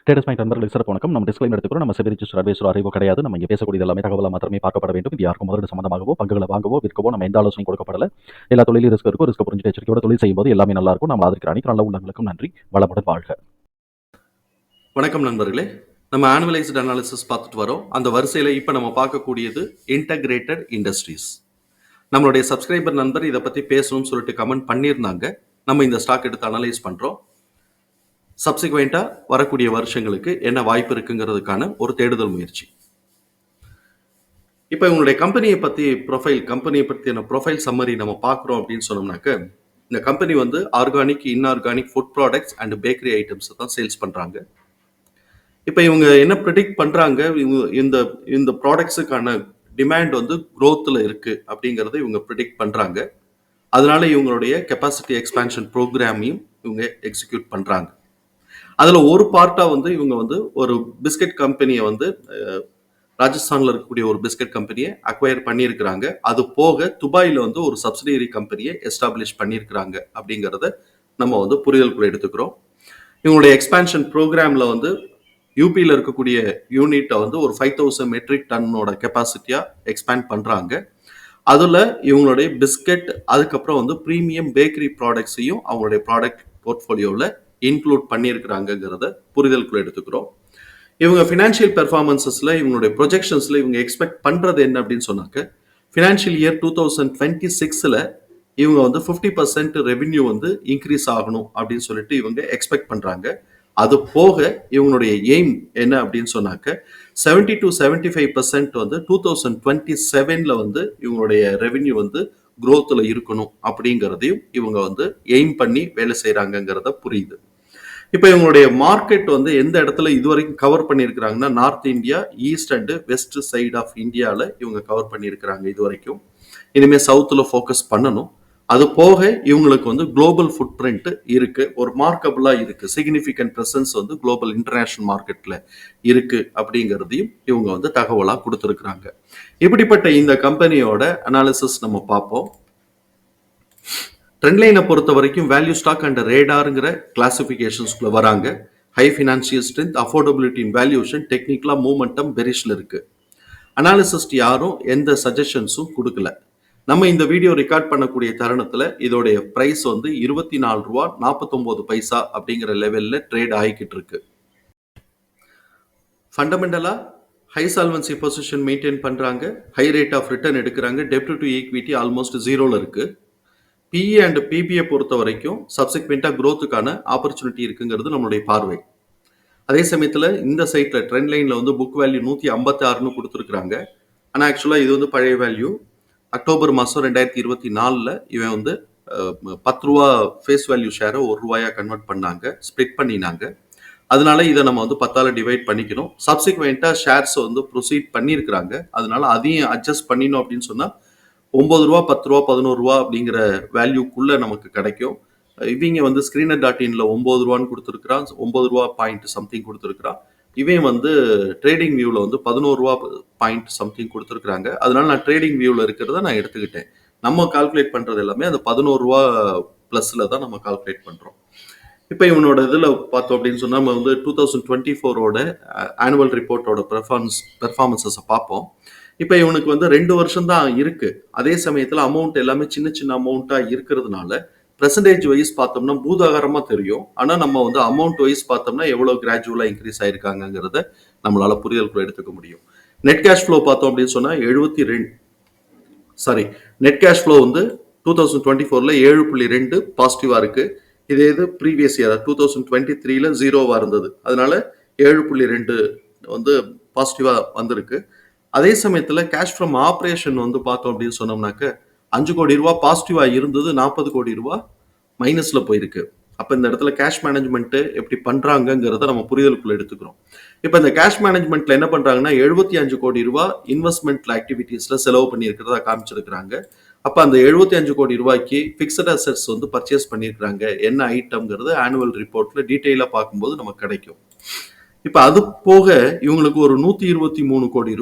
Traders point நண்பர்களுக்கு சிறப்பு வணக்கம். நம்ம டிஸ்க்ளைமர் எடுத்துக்கிறோம். நம்ம செபி ரிஜிஸ்டர் அட்வைசர் அறிவோ கிடையாது. நம்ம இங்கே பேசக்கூடியது எல்லாமே தகவலாக மாத்திரமே பார்க்கப்பட வேண்டும். இது யாருக்கும் முதலீடு சம்பந்தமாகவோ பங்குகளை வாங்கவோ விற்கவோ நம்ம எந்த ஆலோசனையும் கொடுக்கப்படல. எல்லா தொழிலும் ரிஸ்க் இருக்கும். ரிஸ்க் புரிஞ்சு எச்சரிக்கையோட தொழில் செய்யும்போது எல்லாமே நல்லா இருக்கும். நம்ம ஆதரிக்கிற அனைத்து நல்ல உள்ளங்களுக்கும் நன்றி. வளமுடன் வாழ்க. வணக்கம் நண்பர்களே. நம்ம ஆனுவலைஸ்டு அனாலிசிஸ் பார்த்துட்டு வரோம். அந்த வரிசையில் இப்போ நம்ம பார்க்கக்கூடியது இன்டகிரேட்டட் இண்டஸ்ட்ரீஸ். நம்மளுடைய சப்ஸ்கிரைபர் நண்பர் இதை பற்றி பேசணும்னு சொல்லிட்டு கமெண்ட் பண்ணியிருந்தாங்க. நம்ம இந்த ஸ்டாக் எடுத்து அனலைஸ் பண்ணுறோம். சப்சிக்வெண்ட்டாக வரக்கூடிய வருஷங்களுக்கு என்ன வாய்ப்பு இருக்குங்கிறதுக்கான ஒரு தேடுதல் முயற்சி. இப்போ இவங்களுடைய கம்பெனியை பற்றின ப்ரொஃபைல் சம்மரி நம்ம பார்க்குறோம் அப்படின்னு சொன்னோம்னாக்க, இந்த கம்பெனி வந்து organic, inorganic food products and bakery items தான் சேல்ஸ் பண்ணுறாங்க. இப்போ இவங்க என்ன ப்ரெடிக்ட் பண்ணுறாங்க, இந்த ப்ராடக்ட்ஸுக்கான டிமாண்ட் வந்து க்ரோத்தில் இருக்குது அப்படிங்கிறத இவங்க ப்ரெடிக்ட் பண்ணுறாங்க. அதனால இவங்களுடைய கெப்பாசிட்டி எக்ஸ்பேன்ஷன் ப்ரோக்ராமையும் இவங்க எக்ஸிக்யூட் பண்ணுறாங்க. அதில் ஒரு பார்ட்டாக வந்து இவங்க வந்து ஒரு பிஸ்கட் கம்பெனியை வந்து ராஜஸ்தானில் இருக்கக்கூடிய ஒரு பிஸ்கட் கம்பெனியை அக்வயர் பண்ணியிருக்கிறாங்க. அது போக துபாயில் வந்து ஒரு சப்சிடியரி கம்பெனியை எஸ்டாப்ளிஷ் பண்ணியிருக்கிறாங்க அப்படிங்கிறத நம்ம வந்து புரிதலுக்குள்ள எடுத்துக்கிறோம். இவங்களுடைய எக்ஸ்பேன்ஷன் ப்ரோக்ராமில் வந்து யூபியில் இருக்கக்கூடிய யூனிட்டை வந்து ஒரு 5000 மெட்ரிக் டன்னோட கெப்பாசிட்டியாக எக்ஸ்பேண்ட் பண்ணுறாங்க. அதில் இவங்களுடைய பிஸ்கட், அதுக்கப்புறம் வந்து ப்ரீமியம் பேக்கரி ப்ராடக்ட்ஸையும் அவங்களுடைய ப்ராடக்ட் போர்ட்ஃபோலியோவில் இன்க்ளூட் பண்ணியிருக்கிறாங்கிறத புரிதலுக்குள்ள எடுத்துக்கிறோம். இவங்க ஃபினான்ஷியல் பெர்ஃபார்மன்ஸஸில் இவங்களுடைய ப்ரொஜெக்ஷன்ஸில் இவங்க எக்ஸ்பெக்ட் பண்ணுறது என்ன அப்படின்னு சொன்னாக்க, ஃபினான்ஷியல் இயர் 2026 இவங்க வந்து 50% ரெவென்யூ வந்து இன்க்ரீஸ் ஆகணும் அப்படின்னு சொல்லிட்டு இவங்க எக்ஸ்பெக்ட் பண்ணுறாங்க. அது போக இவங்களுடைய எய்ம் என்ன அப்படின்னு சொன்னாக்க 70 to 75% வந்து 2027 வந்து இவங்களுடைய ரெவென்யூ வந்து க்ரோத்தில் இருக்கணும் அப்படிங்கிறதையும் இவங்க வந்து எய்ம் பண்ணி வேலை செய்கிறாங்கங்கிறத புரியுது. இப்போ இவங்களுடைய மார்க்கெட் வந்து எந்த இடத்துல இதுவரைக்கும் கவர் பண்ணியிருக்கிறாங்கன்னா, north India, east and west side of இந்தியாவில் இவங்க கவர் பண்ணியிருக்கிறாங்க இதுவரைக்கும். இனிமேல் சவுத்தில் ஃபோக்கஸ் பண்ணணும். அது போக இவங்களுக்கு வந்து குளோபல் ஃபுட் பிரிண்ட் இருக்கு, ஒரு மார்க்கபிளாக இருக்கு, சிக்னிஃபிகண்ட் ப்ரெசன்ஸ் வந்து குளோபல் இன்டர்நேஷனல் மார்க்கெட்டில் இருக்கு அப்படிங்கிறதையும் இவங்க வந்து தகவலாக கொடுத்துருக்குறாங்க. இப்படிப்பட்ட இந்த கம்பெனியோட அனாலிசிஸ் நம்ம பார்ப்போம். ட்ரெண்ட்லைனை பொறுத்த வரைக்கும் வேல்யூ ஸ்டாக் அண்ட் ரேடாருங்கிற கிளாசிஃபிகேஷன்ஸ்குள்ள வராங்க. ஹை ஃபினான்ஷியல் ஸ்ட்ரென்த், அஃபோர்டபிலிட்டி இன் வேல்யூஷன், டெக்னிக்கலாக மூமெண்டம் பெரிஷில் இருக்கு. அனாலிசிஸ்ட் யாரும் எந்த சஜஷன்ஸும் கொடுக்கல. நம்ம இந்த வீடியோ ரெக்கார்ட் பண்ணக்கூடிய தருணத்தில் இதோடைய ப்ரைஸ் வந்து ₹24.49 அப்படிங்கிற லெவலில் ட்ரேட் ஆகிக்கிட்டு இருக்கு. ஃபண்டமெண்டலாக ஹை சால்வன்சி பொசிஷன் மெயின்டைன் பண்ணுறாங்க, ஹை ரேட் ஆஃப் ரிட்டர்ன் எடுக்கிறாங்க, டெப்ட் டு ஈக்விட்டி ஆல்மோஸ்ட் 0ல் இருக்கு. பிஇ அண்ட் பிபிஐ பொறுத்த வரைக்கும் சப்சிக்வெண்ட்டாக க்ரோத்துக்கான ஆப்பர்ச்சுனிட்டி இருக்குங்கிறது நம்மளுடைய பார்வை. அதே சமயத்தில் இந்த சைட்டில் ட்ரெண்ட் லைனில் வந்து புக் வேல்யூ 156ன்னு கொடுத்துருக்குறாங்க. ஆனால் ஆக்சுவலாக இது வந்து பழைய வேல்யூ. அக்டோபர் மாதம் 2024 இவன் வந்து 10 ரூபா ஃபேஸ் வேல்யூ ஷேரை ₹1 கன்வெர்ட் பண்ணாங்க, ஸ்ப்ளிட் பண்ணினாங்க. அதனால இதை நம்ம வந்து 10ஆல் டிவைட் பண்ணிக்கணும். சப்சிக்வெண்ட்டாக ஷேர்ஸ் வந்து ப்ரொசீட் பண்ணியிருக்கிறாங்க. அதனால அதையும் அட்ஜஸ்ட் பண்ணினோம் அப்படின்னு சொன்னால் ₹9, ₹10, ₹11 அப்படிங்கிற வேல்யூக்குள்ள நமக்கு கிடைக்கும். இவங்க வந்து screener.inல ₹9 கொடுத்துருக்கிறான், ₹9 பாயிண்ட் சம்திங் கொடுத்துருக்கிறான். இவன் வந்து ட்ரேடிங் வியூவில் வந்து ₹11 பாயிண்ட் சம்திங் கொடுத்துருக்குறாங்க. அதனால நான் ட்ரேடிங் வியூவில் இருக்கிறத நான் எடுத்துக்கிட்டேன். நம்ம கால்குலேட் பண்ணுறது எல்லாமே அந்த ₹11 ப்ளஸில் தான் நம்ம கால்குலேட் பண்ணுறோம். இப்போ இவனோட இதில் பார்த்தோம் அப்படின்னு சொன்னால் நம்ம வந்து 2024ஓட ஆனுவல் ரிப்போர்ட்டோட பெர்ஃபார்மன்ஸஸை பார்ப்போம். இப்போ இவனுக்கு வந்து 2 வருஷம் தான் இருக்கு. அதே சமயத்தில் அமௌண்ட் எல்லாமே சின்ன சின்ன அமௌண்ட்டாக இருக்கிறதுனால பெர்சன்டேஜ் வைஸ் பார்த்தோம்னா பூதாகரமாக தெரியும். ஆனால் நம்ம வந்து அமௌண்ட் வைஸ் பார்த்தோம்னா எவ்வளோ கிராஜுவலாக இன்க்ரீஸ் ஆயிருக்காங்கிறத நம்மளால புரிதலுக்குள்ள எடுத்துக்க முடியும். நெட் கேஷ் ஃப்ளோ பார்த்தோம் அப்படின்னு சொன்னால் நெட் கேஷ் ஃப்ளோ வந்து 2024ல் 7.2 பாசிட்டிவாக இருக்கு. இதே இது ப்ரீவியஸ் இயர் 2023ல் 0வா இருந்தது. அதனால 7.2 வந்து பாசிட்டிவாக வந்திருக்கு. அதே சமயத்தில் கேஷ் ஃப்ரம் ஆப்ரேஷன் வந்து பார்த்தோம் அப்படின்னு சொன்னோம்னாக்க ₹5 கோடி பாசிட்டிவாக இருந்தது, ₹40 கோடி மைனஸில் போயிருக்கு. அப்போ இந்த இடத்துல கேஷ் மேனேஜ்மெண்ட்டு எப்படி பண்ணுறாங்கங்கிறத நம்ம புரிதலுக்குள்ள எடுத்துக்கிறோம். இப்போ இந்த கேஷ் மேனேஜ்மெண்ட்டில் என்ன பண்ணுறாங்கன்னா ₹75 கோடி இன்வெஸ்ட்மெண்ட் ஆக்டிவிட்டீஸில் செலவு பண்ணியிருக்கிறதா காமிச்சிருக்கிறாங்க. அப்போ அந்த ₹75 கோடி ஃபிக்ஸட் அசெட்ஸ் வந்து பர்ச்சேஸ் பண்ணியிருக்கிறாங்க. என்ன ஐட்டம்ங்கிறது ஆனுவல் ரிப்போர்ட்டில் டீட்டெயிலாக பார்க்கும்போது நமக்கு கிடைக்கும். இப்போ அது போக இவங்களுக்கு ஒரு ₹123 கோடி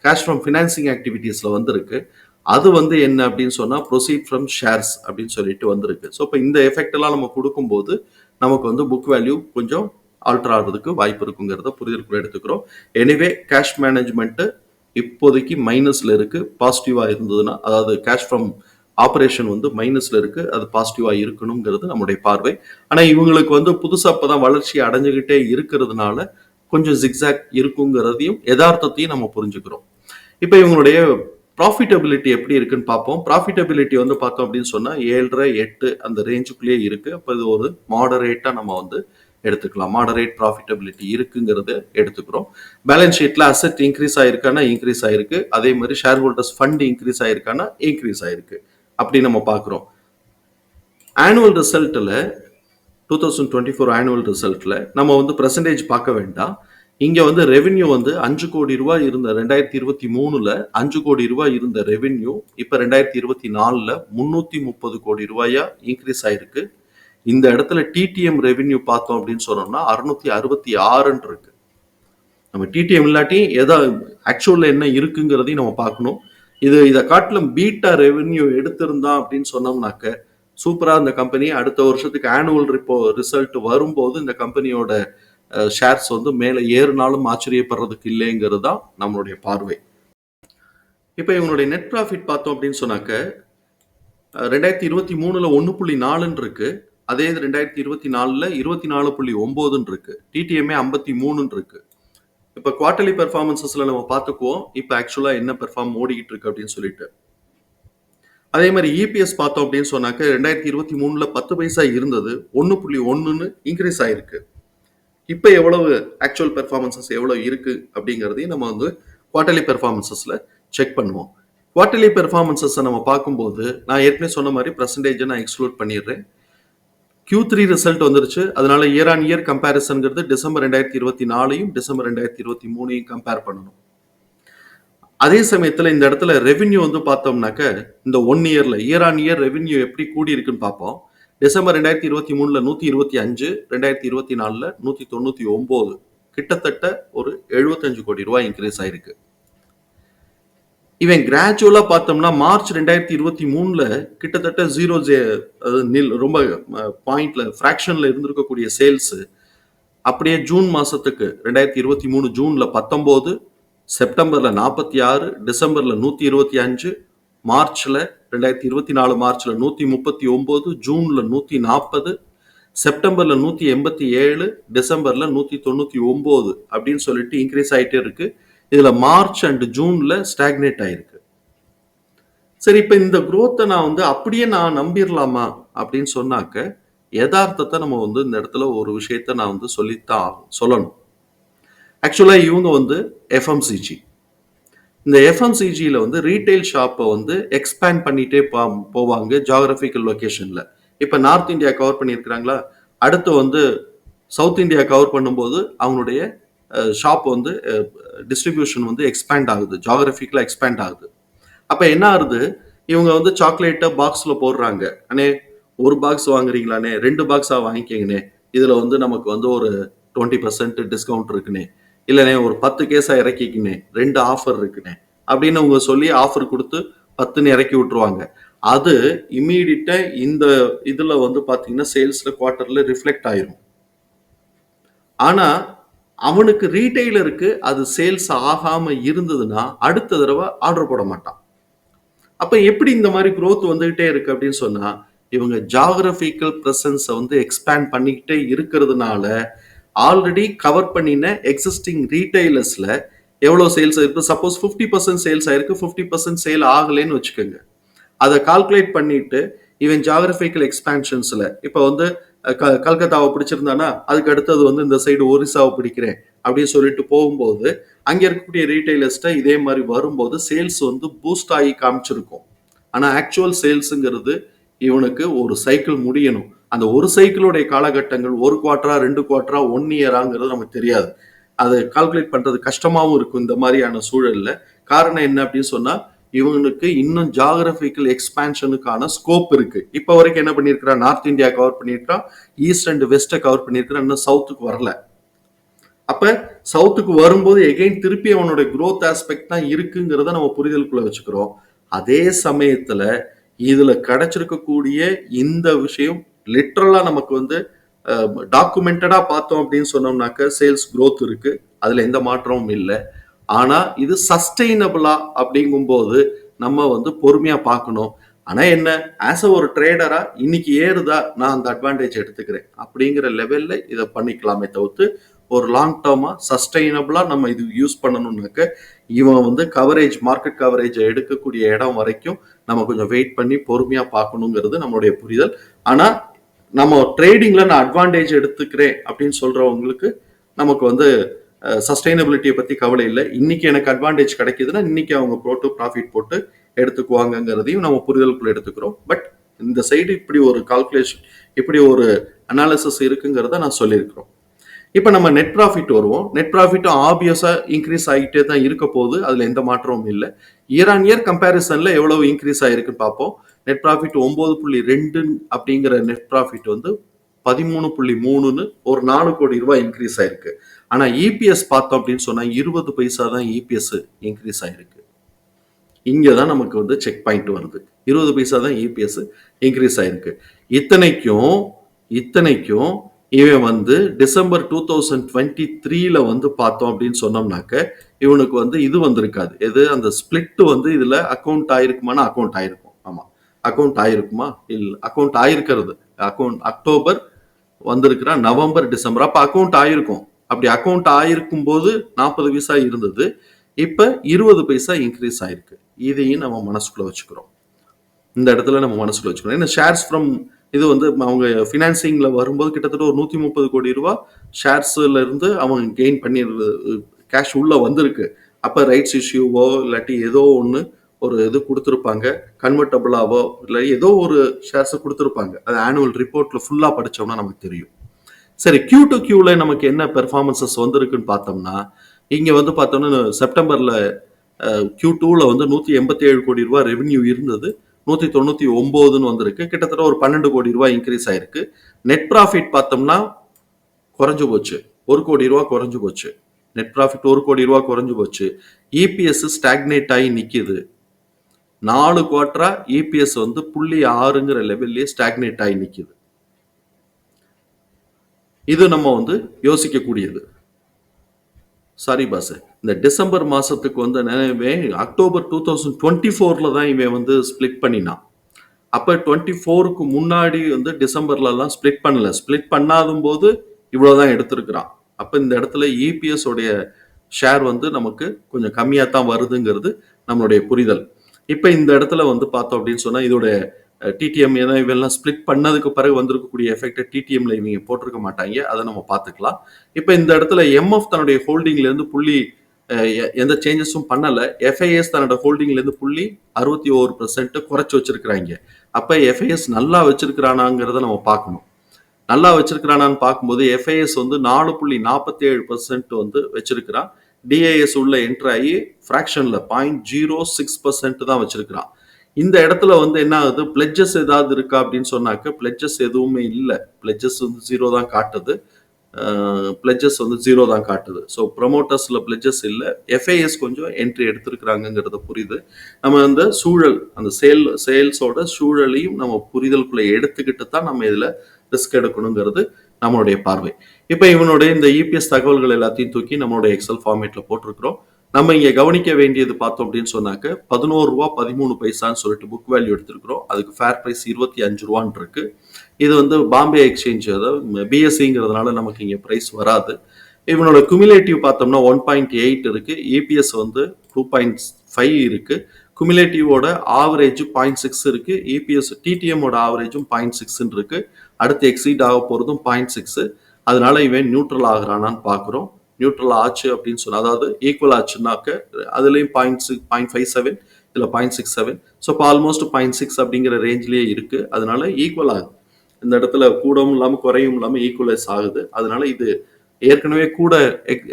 கேஷ் ஃப்ரம் ஃபினான்சிங் ஆக்டிவிட்டீஸில் வந்திருக்கு. அது வந்து என்ன அப்படின்னு சொன்னால் ப்ரொசீட் ஃப்ரம் ஷேர்ஸ் அப்படின்னு சொல்லிட்டு வந்திருக்கு. ஸோ இப்போ இந்த எஃபெக்ட் எல்லாம் நம்ம கொடுக்கும்போது நமக்கு வந்து புக் வேல்யூ கொஞ்சம் ஆல்டர் ஆகிறதுக்கு வாய்ப்பு இருக்குங்கிறத புரிதலுக்குள்ள எடுத்துக்கிறோம். எனிவே கேஷ் மேனேஜ்மெண்ட் இப்போதைக்கு மைனஸ்ல இருக்கு. பாசிட்டிவா இருந்ததுன்னா, அதாவது கேஷ் ஃப்ரம் ஆபரேஷன் வந்து மைனஸ்ல இருக்கு. அது பாசிட்டிவா இருக்கணுங்கிறது நம்முடைய பார்வை. ஆனா இவங்களுக்கு வந்து புதுசா இப்பதான் வளர்ச்சி அடைஞ்சுகிட்டே இருக்கிறதுனால கொஞ்சம் ஜிக்ஸாக் இருக்குங்கிறதையும் யதார்த்தத்தையும் நம்ம புரிஞ்சுக்கிறோம். இப்போ இவங்களுடைய ப்ராஃபிட்டபிலிட்டி எப்படி இருக்குன்னு பார்ப்போம். ப்ராஃபிட்டபிலிட்டி வந்து பார்த்தோம் அப்படின்னு சொன்னா 7.5 8 அந்த ரேஞ்சுக்குள்ளேயே இருக்கு. அப்போ இது ஒரு மாடரேட்டா நம்ம வந்து எடுத்துக்கலாம். மாடரேட் ப்ராஃபிட்டபிலிட்டி இருக்குங்கிறத எடுத்துக்கிறோம். பேலன்ஸ் ஷீட்ல அசெட் இன்க்ரீஸ் ஆயிருக்கானா இன்க்ரீஸ் ஆயிருக்கு. அதே மாதிரி ஷேர் ஹோல்டர்ஸ் ஃபண்ட் இன்க்ரீஸ் ஆயிருக்கானா இன்க்ரீஸ் ஆயிருக்கு. அப்படி நம்ம பார்க்குறோம். ஆனுவல் ரிசல்ட்டில் 2024 ஆனுவல் ரிசல்ட்டில் நம்ம வந்து பெர்சன்டேஜ் பார்க்க வேண்டாம். இங்கே வந்து ரெவென்யூ வந்து 5 கோடி ரூபாய் இருந்த 2023ல் 5 கோடி ரூபாய் இருந்த ரெவென்யூ இப்போ 2024ல் 330 கோடி ரூபாயா இன்க்ரீஸ் ஆயிருக்கு. இந்த இடத்துல டிடிஎம் ரெவென்யூ பார்த்தோம் அப்படின்னு சொன்னோம்னா 666 இருக்கு. நம்ம டிடிஎம் இல்லாட்டி எதா ஆக்சுவலில் என்ன இருக்குங்கிறதையும் நம்ம பார்க்கணும். இதை காட்டிலும் பீட்டா ரெவென்யூ எடுத்திருந்தா அப்படின்னு சொன்னோம்னாக்க சூப்பராக இந்த கம்பெனி அடுத்த வருஷத்துக்கு ஆனுவல் ரிசல்ட் வரும்போது இந்த கம்பெனியோட ஷேர்ஸ் வந்து மேலே ஏறினாலும் ஆச்சரியப்படுறதுக்கு இல்லைங்கிறது தான் நம்மளுடைய பார்வை. இப்போ இவங்களுடைய நெட் ப்ராஃபிட் பார்த்தோம் அப்படின்னு சொன்னாக்க 2023ல் 1.4 இருக்கு. அதே 2024ல் 24.9 இருக்கு. டிடிஎம்ஏ 53 இருக்கு. இப்போ குவார்டர்லி பெர்ஃபார்மன்ஸஸ்ல நம்ம பார்த்துக்குவோம். இப்போ ஆக்சுவலாக என்ன பெர்ஃபார்ம் ஓடிக்கிட்டு இருக்கு அப்படின்னு சொல்லிட்டு. அதே மாதிரி இபிஎஸ் பார்த்தோம் அப்படின்னு சொன்னாக்க 2023ல் 10 பைசா இருந்தது 1.1ன்னு இன்க்ரீஸ் ஆயிருக்கு. இப்போ எவ்வளவு ஆக்சுவல் பெர்ஃபார்மன்ஸஸ் எவ்வளோ இருக்கு அப்படிங்கிறதையும் நம்ம வந்து குவார்டர்லி பெர்ஃபார்மன்ஸஸ்ல செக் பண்ணுவோம். குவார்டர்லி பெர்ஃபார்மன்ஸஸை நம்ம பார்க்கும்போது நான் ஏற்கனவே சொன்ன மாதிரி பர்சன்டேஜை நான் எக்ஸ்க்ளூட் பண்ணிடுறேன். Q3 ரிசல்ட் வந்துருச்சு. அதனால இயர் ஆன் இயர் கம்பேரிசன்கிறது டிசம்பர் 2024 டிசம்பர் 2023 கம்பேர் பண்ணணும். அதே சமயத்தில் இந்த இடத்துல ரெவென்யூ வந்து பார்த்தோம்னாக்க இந்த 1 இயர்ல இயர் ஆன் இயர் ரெவென்யூ எப்படி கூடி இருக்குன்னு பார்ப்போம். டிசம்பர் 2023ல் 125, 2024ல் 199, கிட்டத்தட்ட ஒரு 75 கோடி ரூபாய் இன்க்ரீஸ் ஆயிருக்கு. இவன் கிராஜுவலா பார்த்தோம்னா மார்ச் 2023ல் கிட்டத்தட்ட ரொம்ப பாயிண்ட்ல ஃபிராக்ஷன்ல இருந்திருக்கக்கூடிய சேல்ஸ் அப்படியே ஜூன் மாசத்துக்கு 2023 ஜூன்ல 19, செப்டம்பர்ல 46, டிசம்பர்ல 125, மார்ச்ல 2024 மார்ச்ல 139, ஜூன்ல 140, செப்டம்பர்ல 187, டிசம்பர்ல 199 அப்படின்னு சொல்லிட்டு இன்க்ரீஸ் ஆயிட்டே இருக்கு. இதுல மார்ச் அண்ட் ஜூன்ல ஸ்டாக்னேட் ஆயிருக்கு. சரி, இப்ப இந்த குரோத்தை நான் வந்து அப்படியே நான் நம்பிடலாமா அப்படின்னு சொன்னாக்க யதார்த்தத்தை நம்ம வந்து இந்த இடத்துல ஒரு விஷயத்த நான் வந்து சொல்லணும். ஆக்சுவலா இவங்க வந்து எஃப்எம்சிஜி. இந்த எஃப்எம்சிஜியில் வந்து ரீட்டைல் ஷாப்பை வந்து எக்ஸ்பேண்ட் பண்ணிட்டே போவாங்க ஜியாகிரபிக்கல் லொக்கேஷனில். இப்போ நார்த் இந்தியா கவர் பண்ணியிருக்கிறாங்களா, அடுத்து வந்து சவுத் இந்தியா கவர் பண்ணும்போது அவங்களுடைய ஷாப் வந்து டிஸ்ட்ரிபியூஷன் வந்து எக்ஸ்பேண்ட் ஆகுது, ஜியாகிரபிக்கலாக எக்ஸ்பேண்ட் ஆகுது. அப்போ என்ன ஆகுது, இவங்க வந்து சாக்லேட்டை பாக்ஸில் போடுறாங்க. அண்ணே ஒரு பாக்ஸ் வாங்குறீங்களாண்ணே, 2 பாக்ஸாக வாங்கிக்கிங்கண்ணே, இதில் வந்து நமக்கு வந்து ஒரு 20% டிஸ்கவுண்ட் இருக்குண்ணே, இல்லைண்ணே ஒரு 10 கேஸாக இறக்கிக்கினே 2 ஆஃபர் இருக்குண்ணே அப்படின்னு அவங்க சொல்லி ஆஃபர் கொடுத்து 10ன்னு இறக்கி விட்டுருவாங்க. அது இம்மீடியட்டா இந்த இதில் வந்து பார்த்தீங்கன்னா சேல்ஸில் குவார்ட்டரில் ரிஃப்ளெக்ட் ஆயிரும். ஆனால் அவனுக்கு ரீட்டைலருக்கு அது சேல்ஸ் ஆகாமல் இருந்ததுன்னா அடுத்த தடவை ஆர்டர் போட மாட்டான். அப்போ எப்படி இந்த மாதிரி க்ரோத் வந்துகிட்டே இருக்கு அப்படின்னு சொன்னால் இவங்க ஜியாகிரபிக்கல் ப்ரெசன்ஸை வந்து எக்ஸ்பேண்ட் பண்ணிக்கிட்டே இருக்கிறதுனால ஆல்ரெடி கவர் பண்ணின எக்ஸிஸ்டிங் ரீட்டைலர்ஸ்ல எவ்வளோ சேல்ஸ் ஆயிருக்கு. சப்போஸ் 50% சேல்ஸ் ஆயிருக்கு, 50% சேல் ஆகலைன்னு வச்சுக்கோங்க. அதை கால்குலேட் பண்ணிட்டு இவன் ஜியாகிரபிக்கல் எக்ஸ்பேன்ஷன்ஸ்ல இப்போ வந்து கல்கத்தாவை பிடிச்சிருந்தானா அதுக்கு அடுத்தது வந்து இந்த சைடு ஒரிசாவை பிடிக்கிறேன் அப்படின்னு சொல்லிட்டு போகும்போது அங்கே இருக்கக்கூடிய ரீட்டைலர்ஸ்ட இதே மாதிரி வரும்போது சேல்ஸ் வந்து பூஸ்ட் ஆகி காமிச்சிருக்கும். ஆனால் ஆக்சுவல் சேல்ஸுங்கிறது இவனுக்கு ஒரு சைக்கிள் முடியணும். அந்த ஒரு சைக்கிளுடைய காலகட்டங்கள் 1 குவார்ட்டரா 2 குவார்ட்டரா 1 இயராங்கிறது நமக்கு தெரியாது. அதை கால்குலேட் பண்றது கஷ்டமாகவும் இருக்கும் இந்த மாதிரியான சூழல்ல. காரணம் என்ன அப்படின்னு சொன்னா இவனுக்கு இன்னும் ஜியாகிரபிக்கல் எக்ஸ்பான்ஷனுக்கான ஸ்கோப் இருக்கு. இப்போ வரைக்கும் என்ன பண்ணியிருக்கிறான், நார்த் இந்தியா கவர் பண்ணியிருக்கான், ஈஸ்ட் அண்ட் வெஸ்ட்டை கவர் பண்ணியிருக்கிறான், இன்னும் சவுத்துக்கு வரல. அப்ப சவுத்துக்கு வரும்போது எகைன் திருப்பி அவனோட growth ஆஸ்பெக்ட் தான் இருக்குங்கிறத நம்ம புரிதலுக்குள்ள வச்சுக்கிறோம். அதே சமயத்துல இதுல கிடைச்சிருக்கக்கூடிய இந்த விஷயம் லிட்ரலா நமக்கு வந்து டாக்குமெண்டடா பார்த்தோம் அப்படின்னு சொன்னோம்னாக்க சேல்ஸ் growth இருக்கு, அதுல எந்த மாற்றமும் இல்லை. ஆனா இது சஸ்டெயினபிளா அப்படிங்கும்போது நம்ம வந்து பொறுமையா பார்க்கணும். ஆனா என்ன, ஆஸ் ஒரு ட்ரேடரா இன்னைக்கு ஏறுதா, நான் அந்த அட்வான்டேஜ் எடுத்துக்கிறேன் அப்படிங்கிற லெவல்ல இதை பண்ணிக்கலாமே தவிர்த்து ஒரு லாங் டேர்மா சஸ்டெயினபிளா நம்ம இது யூஸ் பண்ணணும்னாக்க இவன் வந்து கவரேஜ், மார்க்கெட் கவரேஜை எடுக்கக்கூடிய இடம் வரைக்கும் நம்ம கொஞ்சம் வெயிட் பண்ணி பொறுமையா பார்க்கணுங்கிறது நம்மளுடைய புரிதல். ஆனா நம்ம ட்ரேடிங்ல நான் அட்வான்டேஜ் எடுத்துக்கிறேன் அப்படின்னு சொல்றவங்களுக்கு நமக்கு வந்து சஸ்டைனபிலிட்டியை பத்தி கவலை இல்லை. இன்னைக்கு எனக்கு அட்வான்டேஜ் கிடைக்குதுன்னா இன்னைக்கு அவங்க போட்டு ப்ராஃபிட் போட்டு எடுத்துக்குவாங்கங்கிறதையும் நம்ம புரிதலுக்குள்ள எடுத்துக்கிறோம். பட் இந்த சைடு இப்படி ஒரு கால்குலேஷன், இப்படி ஒரு அனாலிசிஸ் இருக்குங்கிறத நான் சொல்லியிருக்கிறோம். இப்போ நம்ம நெட் ப்ராஃபிட் வருவோம். நெட் ப்ராஃபிட்டும் ஆப்வியஸாக இன்க்ரீஸ் ஆகிட்டே தான் இருக்க போகுது, அதில் எந்த மாற்றமும் இல்லை. இயர் ஆன் இயர் கம்பேரிசனில் எவ்வளவு இன்க்ரீஸ் ஆகிருக்குன்னு பார்ப்போம். நெட் ப்ராஃபிட் 9.2 அப்படிங்கிற நெட் ப்ராஃபிட் வந்து 13.3ன்னு ஒரு 4 கோடி ரூபாய் இன்க்ரீஸ் ஆயிருக்கு. ஆனால் இபிஎஸ் பார்த்தோம் அப்படின்னு சொன்னால் 20 பைசா தான் இபிஎஸ் இன்க்ரீஸ் ஆயிருக்கு. இங்கே தான் நமக்கு வந்து செக் பாயிண்ட் வருது. 20 பைசா தான் இபிஎஸ் இன்க்ரீஸ் ஆயிருக்கு. இத்தனைக்கும் இவன் வந்து டிசம்பர் 2023ல வந்து பார்த்தோம் அப்படின்னு சொன்னோம்னாக்க இவனுக்கு வந்து இது வந்திருக்காது. எது, அந்த ஸ்பிளிட் வந்து இதுல அக்கௌண்ட் ஆயிருக்குமானா அக்கௌண்ட் ஆயிருக்கும். ஆமா, அக்கௌண்ட் ஆயிருக்குமா? இல்ல, அக்கௌண்ட் ஆயிருக்கிறது. அக்கௌண்ட் அக்டோபர் வந்திருக்கிற, நவம்பர், டிசம்பர், அப்ப அக்கௌண்ட் ஆயிருக்கும். அப்படி அக்கௌண்ட் ஆயிருக்கும் போது 40 பைசா இருந்தது, இப்ப 20 பைசா இன்க்ரீஸ் ஆயிருக்கு. இதையும் நம்ம மனசுக்குள்ள வச்சுக்கிறோம். இந்த இடத்துல நம்ம மனசுக்குள்ள வச்சுக்கிறோம். ஏன்னா ஷேர்ஸ் ஃப்ரம் இது வந்து அவங்க ஃபினான்சிங்ல வரும்போது கிட்டத்தட்ட ஒரு 130 கோடி ரூபாய் ஷேர்ஸ்ல இருந்து அவங்க கெயின் பண்ணி கேஷ் உள்ள வந்திருக்கு. அப்ப ரைட்ஸ் இஷ்யூவோ இல்லாட்டி ஏதோ ஒன்று ஒரு இது கொடுத்துருப்பாங்க, கன்வெர்டபிளாவோ இல்லை ஏதோ ஒரு ஷேர்ஸை கொடுத்துருப்பாங்க. அது ஆனுவல் ரிப்போர்ட்ல ஃபுல்லா படிச்சோம்னா நமக்கு தெரியும். சரி, Q to Qல நமக்கு என்ன பெர்ஃபார்மன்சஸ் வந்திருக்குன்னு பார்த்தோம்னா, இங்க வந்து பார்த்தோம்னா செப்டம்பர்ல Q2ல வந்து 187 கோடி ரூபாய் ரெவென்யூ இருந்தது, 199ன்னு வந்திருக்கு. கிட்டத்தட்ட ஒரு 12 கோடி ரூபாய் இன்க்ரீஸ் ஆயிருக்கு. நெட் ப்ராஃபிட் பார்த்தோம்னா குறைஞ்சு போச்சு, 1 கோடி ரூபாய் குறைஞ்சு போச்சு. நெட் ப்ராஃபிட் 1 கோடி ரூபாய் குறைஞ்சு போச்சு. இபிஎஸ் ஸ்டாக்னேட் ஆகி நிக்குது. 4 குவார்டரா இபிஎஸ் வந்து 0.6ங்கிற லெவல்லே ஸ்டாக்னேட் ஆகி நிக்குது. இது நம்ம வந்து யோசிக்க கூடியது. சாரி பாஸ், இந்த டிசம்பர் மாசத்துக்கு வந்து அக்டோபர் 2024ல தான் இவன் வந்து ஸ்பிளிட் பண்ணினான். அப்ப 24க்கு முன்னாடி வந்து டிசம்பர்ல ஸ்பிளிட் பண்ணல. ஸ்பிளிட் பண்ணாதும் போது இவ்வளவுதான் எடுத்திருக்கிறான். அப்ப இந்த இடத்துல இபிஎஸ் உடைய ஷேர் வந்து நமக்கு கொஞ்சம் கம்மியா தான் வருதுங்கிறது நம்மளுடைய புரிதல். இப்ப இந்த இடத்துல வந்து பார்த்தோம் அப்படின்னு சொன்னா இதோட டிடிஎம் ஏன்னா இவெல்லாம் ஸ்பிளிட் பண்ணதுக்கு பிறகு வந்திருக்கக்கூடிய எஃபெக்ட் டிடிஎம்ல இவங்க போட்டிருக்க மாட்டாங்க, அதை நம்ம பார்த்துக்கலாம். இப்ப இந்த இடத்துல எம்எஃப் தன்னுடைய ஹோல்டிங்ல இருந்து புள்ளி எந்த சேஞ்சஸும் பண்ணல. எஃப்ஐஎஸ் தன்னோட ஹோல்டிங்ல இருந்து புள்ளி 61% குறைச்சு வச்சிருக்கிறாங்க. அப்ப எஃப்ஐஎஸ் நல்லா வச்சிருக்கிறானாங்கிறத நம்ம பார்க்கணும். நல்லா வச்சிருக்கிறானான்னு பார்க்கும்போது எஃப்ஐஎஸ் வந்து 4.47% வந்து வச்சிருக்கிறான். டிஐஎஸ் உள்ள என்ட்ரு ஆகி ஃப்ராக்ஷன்ல 0.06% தான் வச்சிருக்கிறான். இந்த இடத்துல வந்து என்ன ஆகுது, பிளட்ஜஸ் ஏதாவது இருக்கா அப்படின்னு சொன்னாக்க பிளட்ஜஸ் எதுவுமே இல்லை. பிளட்ஜஸ் வந்து 0 தான் காட்டுது. பிளட்ஜஸ் வந்து 0 தான் காட்டுது. ஸோ ப்ரொமோட்டர்ஸ்ல பிளட்ஜஸ் இல்லை. எஃப்ஐஎஸ் கொஞ்சம் என்ட்ரி எடுத்திருக்கிறாங்கிறத புரியுது. நம்ம அந்த சூழல், அந்த சேல்ஸோட சூழலையும் நம்ம புரிதலுக்குள்ள எடுத்துக்கிட்டு தான் நம்ம இதுல ரிஸ்க் எடுக்கணுங்கிறது நம்மளுடைய பார்வை. இப்போ இவனுடைய இந்த இபிஎஸ் தகவல்கள் எல்லாத்தையும் தூக்கி நம்மளுடைய எக்ஸல் ஃபார்மேட்ல போட்டிருக்கிறோம். நம்ம இங்க கவனிக்க வேண்டியது பார்த்தோம் அப்படின்னு சொன்னாக்க 11 ரூபா 13 பைசான்னு சொல்லிட்டு புக் வேல்யூ எடுத்திருக்கிறோம். அதுக்கு ஃபேர் பிரைஸ் 25 ரூபான்னு இருக்கு. இது வந்து பாம்பே எக்ஸ்சேஞ்ச், அதாவது பிஎஸ்சிங்கிறதுனால நமக்கு இங்க பிரைஸ் வராது. இவனோட குமுலேட்டிவ் பார்த்தோம்னா 1.8 இருக்கு. இபிஎஸ் வந்து 2.5 இருக்கு. குமுலேட்டிவோட ஆவரேஜ் 0.6 இருக்கு. இபிஎஸ் டிடிஎம்மோட ஆவரேஜும் 0.6 இருக்கு. அடுத்து எக்ஸீட் ஆக போறதும் 0.6. அதனால இவன் நியூட்ரல் ஆகுறானான்னு பாக்குறோம். நியூட்ரல் ஆச்சு அப்படின்னு சொன்னா, அதாவது ஈக்குவல் ஆச்சுன்னாக்க அதுலயும் 0.57, இதுல 0.67. ஸோ இப்போ ஆல்மோஸ்ட் 0.6 அப்படிங்கிற ரேஞ்சிலேயே இருக்கு. அதனால ஈக்குவல் ஆகுது. இந்த இடத்துல கூடவும் இல்லாம குறையும் இல்லாம ஈக்குவலைஸ் ஆகுது. அதனால இது ஏற்கனவே கூட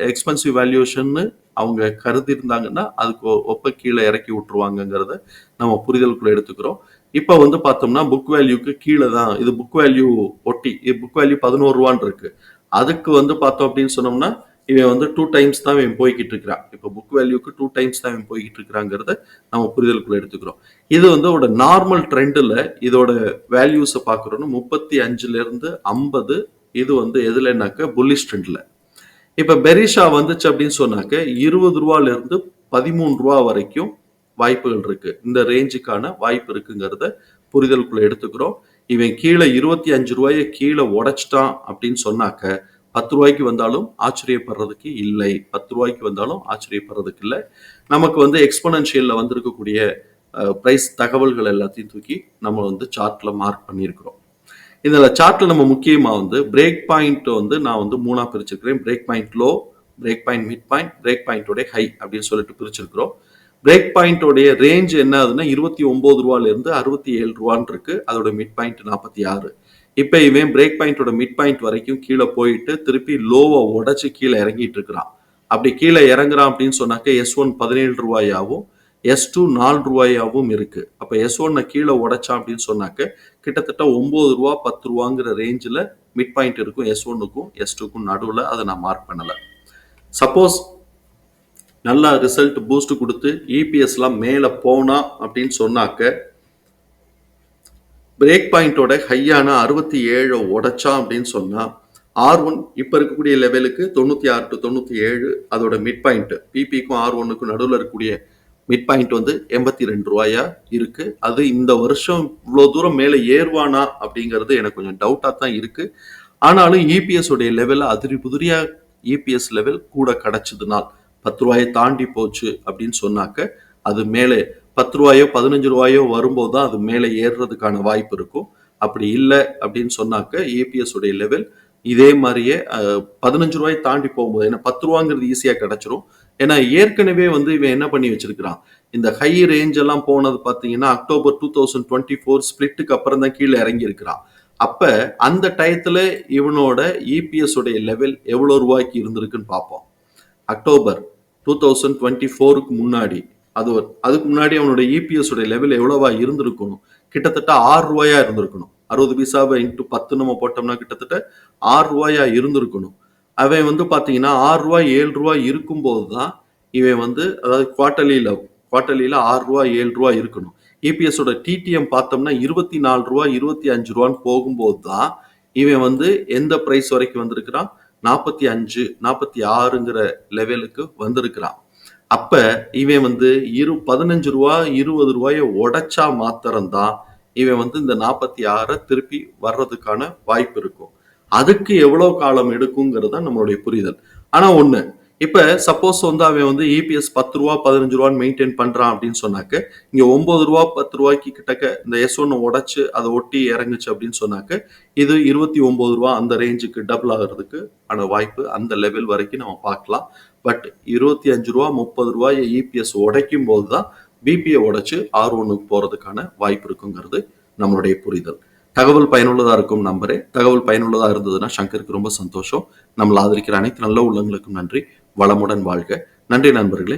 எக்ஸ்பென்சிவ் வேல்யூஷன் அவங்க கருதி இருந்தாங்கன்னா அதுக்கு ஒப்ப கீழே இறக்கி விட்டுருவாங்கிறத நம்ம புரிதலுக்குள்ள எடுத்துக்கிறோம். இப்ப வந்து பார்த்தோம்னா புக் வேல்யூக்கு கீழே தான் இது. புக் வேல்யூ ஒட்டி புக் வேல்யூ 11 ரூபான்னு இருக்கு. அதுக்கு வந்து பார்த்தோம் அப்படின்னு சொன்னோம்னா இவன் வந்து 2 டைம்ஸ் தான் இவன் போய்கிட்டு இருக்கிறான். இப்போ புக் வேல்யூக்கு 2 டைம்ஸ் தான் இவன் போய்கிட்டு இருக்கிறாங்கிறத நம்ம புரிதலுக்குள்ள எடுத்துக்கிறோம். இது வந்து ஒரு நார்மல் ட்ரெண்டில் இதோட வேல்யூஸை பார்க்குறோம்னா 35ல இருந்து 50, இது வந்து எதுலனாக்க புல்லிஷ் ட்ரெண்ட்ல. இப்ப பெரிஷா வந்துச்சு அப்படின்னு சொன்னாக்க ரூ. 20 ரூ. 13 வரைக்கும் வாய்ப்புகள் இருக்கு. இந்த ரேஞ்சுக்கான வாய்ப்பு இருக்குங்கிறத புரிதலுக்குள்ள எடுத்துக்கிறோம். இவன் கீழே ரூ. 25 கீழே உடைச்சிட்டான் அப்படின்னு சொன்னாக்க ரூ. 10 வந்தாலும் ஆச்சரியப்படுறதுக்கு இல்லை. ரூ. 10 வந்தாலும் ஆச்சரியப்படுறதுக்கு இல்லை. நமக்கு வந்து எக்ஸ்போனன்ஷியல்ல வந்திருக்கக்கூடிய பிரைஸ் தகவல்கள் எல்லாத்தையும் தூக்கி நம்ம வந்து சார்ட்ல மார்க் பண்ணியிருக்கிறோம். இதுல சார்ட்ல நம்ம முக்கியமா வந்து பிரேக் பாயிண்ட் வந்து நான் வந்து 3ஆ பிரிச்சிருக்கிறேன். Break point low, break point mid point, break பாயிண்டோட ஹை அப்படின்னு சொல்லிட்டு பிரிச்சிருக்கிறோம். பிரேக் பாயிண்டோடைய ரேஞ்ச் என்ன ஆகுதுன்னா ரூ. 29 ரூ. 67 இருக்கு. அதோட மிட் பாயிண்ட் 46. இப்ப இவன் பிரேக் பாயிண்டோட மிட் பாயிண்ட் வரைக்கும் கீழே போயிட்டு திருப்பி லோவை உடைச்சு கீழே இறங்கிட்டு இருக்கிறான். அப்படி கீழே இறங்குறான் அப்படின்னு சொன்னாக்க S1 ரூ. 17 S2 ரூ. 4 இருக்கு. அப்ப S1 கீழே உடைச்சான் அப்படின்னு சொன்னாக்க கிட்டத்தட்ட ரூ. 9 10 ரேஞ்சில் மிட் பாயிண்ட் இருக்கும் S1க்கும் S2க்கும் நடுவில். அதை நான் மார்க் பண்ணல. சப்போஸ் நல்லா ரிசல்ட் பூஸ்ட் கொடுத்து இபிஎஸ்லாம் மேலே போனா அப்படின்னு சொன்னாக்க பிரேக் பாயிண்டோட ஹையான 67 உடைச்சான் அப்படின்னு சொன்னா R1 இப்ப இருக்கக்கூடிய லெவலுக்கு 96 to 97 அதோட மிட் பாயிண்ட் பிபிக்கும் R1க்கும் நடுவில் இருக்கக்கூடிய மிட் பாயிண்ட் வந்து ரூ. 82 இருக்கு. அது இந்த வருஷம் இவ்வளவு தூரம் மேலே ஏறுவானா அப்படிங்கிறது எனக்கு கொஞ்சம் டவுட்டா தான் இருக்கு. ஆனாலும் இபிஎஸ் உடைய லெவல் அதிரி புதிரியா இபிஎஸ் லெவல் கூட கிடைச்சதுனால் ரூ. 10 தாண்டி போச்சு அப்படின்னு சொன்னாக்க அது மேலே ரூ. 10 ரூ. 15 வரும்போது தான் அது மேலே ஏறுறதுக்கான வாய்ப்பு இருக்கும். அப்படி இல்லை அப்படின்னு சொன்னாக்க இபிஎஸ் உடைய லெவல் இதே மாதிரியே ரூ. 15 தாண்டி போகும்போது, ஏன்னா ரூ. 10 ஈஸியா கிடைச்சிரும். ஏன்னா ஏற்கனவே வந்து இவன் என்ன பண்ணி வச்சிருக்கிறான், இந்த ஹை ரேஞ்ச் எல்லாம் போனது பாத்தீங்கன்னா அக்டோபர் 2024 ஸ்பிளிட்டுக்கு அப்புறம் தான் கீழே இறங்கி இருக்கிறான். அப்ப அந்த டயத்துல இவனோட இபிஎஸ் உடைய லெவல் எவ்வளவு ரூபாய்க்கு இருந்திருக்குன்னு பார்ப்போம். அக்டோபர் 2024க்கு முன்னாடி அதுக்கு முன்னாடி அவனோட இபிஎஸ் உடைய லெவல் எவ்வளவா இருந்திருக்கணும், கிட்டத்தட்ட ரூ. 6 இருந்திருக்கணும். 60 பைசாவை இன்ட்டு 10 நம்ம போட்டோம்னா கிட்டத்தட்ட ரூ. 6 இருந்திருக்கணும். அவன் வந்து பாத்தீங்கன்னா ரூ. 7 இருக்கும்போது தான் இவன் வந்து, அதாவது குவார்டர்லியில ரூ. 7 இருக்கணும். இபிஎஸோட டிடிஎம் பார்த்தோம்னா ரூ. 24 ரூ. 25 போகும்போது தான் இவன் வந்து எந்த பிரைஸ் வரைக்கும் வந்திருக்கிறான், 45 46ங்கிற லெவலுக்கு வந்திருக்கிறான். அப்ப இவன் வந்து ரூ. 15 20 உடைச்சா மாத்திரம்தான் இவன் வந்து இந்த 46 திருப்பி வர்றதுக்கான வாய்ப்பு இருக்கும். அதுக்கு எவ்வளவு காலம் எடுக்குங்கிறது தான் நம்மளுடைய புரிதல். ஆனா ஒண்ணு, இப்ப சப்போஸ் வந்து அவன் வந்து இபிஎஸ் ரூ. 10 15 மெயின்டைன் பண்றான் அப்படின்னு சொன்னாக்க இங்க ரூ. 9 10 கிட்டக்க இந்த S1 உடைச்சு அதை ஒட்டி இறங்குச்சு அப்படின்னு சொன்னாக்க இது ரூ. 29 அந்த ரேஞ்சுக்கு டபுள் ஆகிறதுக்கு ஆன வாய்ப்பு அந்த லெவல் வரைக்கும் நம்ம பார்க்கலாம். பட் ரூ. 25 30 இபிஎஸ் உடைக்கும் போதுதான் பிபியை உடைச்சு R1க்கு போறதுக்கான வாய்ப்பு இருக்குங்கிறது நம்மளுடைய புரிதல். தகவல் பயனுள்ளதா இருக்கும் நம்புறேன். தகவல் பயனுள்ளதா இருந்ததுன்னா சங்கருக்கு ரொம்ப சந்தோஷம். நம்மளை ஆதரிக்கிற அனைத்து நல்ல உள்ளங்களுக்கும் நன்றி. வளமுடன் வாழ்க. நன்றி நண்பர்களே.